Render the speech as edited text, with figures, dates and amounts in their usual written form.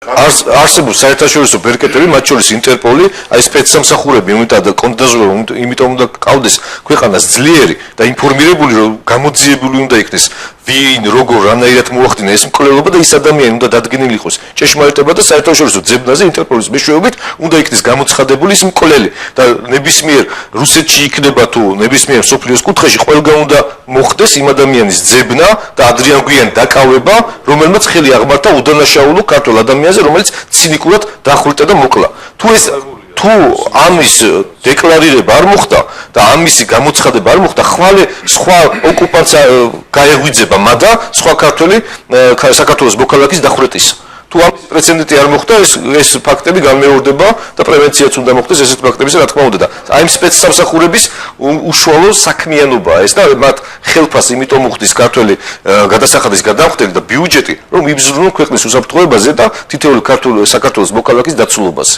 არსებობს საერთაშორისო ბერკეტები, მათ შორის ინტერპოლი, აი სპეცსამსახურები, იმიტომ უნდა ყავდეს ქვეყანას ძლიერი და ინფორმირებული, რომ გამოძიებული უნდა იქნეს ვინ, როგორ, რანაირად მოახდინა ეს მკვლელობა და ის ადამიანი უნდა დადგენილი იყოს ჭეშმარიტება და საერთაშორისო ძებნაზე ინტერპოლის მეშვეობით უნდა იქნეს გამოცხადებული ის მკვლელი და ნებისმიერ რუსეთში იქნება თუ ნებისმიერ სოფლიოს კუთხეში ყველგან უნდა მოხდეს იმ ადამიანის ძებნა და ადრიან გვიან დაკავება, რომელმაც ხელი აღმართა უდანაშაულო ქართველ ადამიანზე, რომელიც ცინიკურად დახვრიტა და მოკლა. თუ ამის დეკლარირება არ მოხდა და ამისი გამოცხადება არ მოხდა, ხვალე სხვა ოკუპანტს გაეღვიძება მადა სხვა ქართველი საქართველოს მოქალაქის დახვრეტის. თუ ამის პრეცედენტი არ მოხდა, ეს ფაქტები განმეორდება და პრევენციაც უნდა მოხდეს ესეთ ფაქტებისა, რა თქმა უნდა და აი ამ სპეცსამსახურების უშუალო საქმიანობაა ეს და მათ ხელფას იმიტომ მოხდის ქართველი გადასახადის გადამხდელი და ბიუჯეტი, რომ იბზრუნონ ქვეყნის უსაფრთხოებაზე და თითოეული საქართველოს მოქალაქის დაცულობაზე.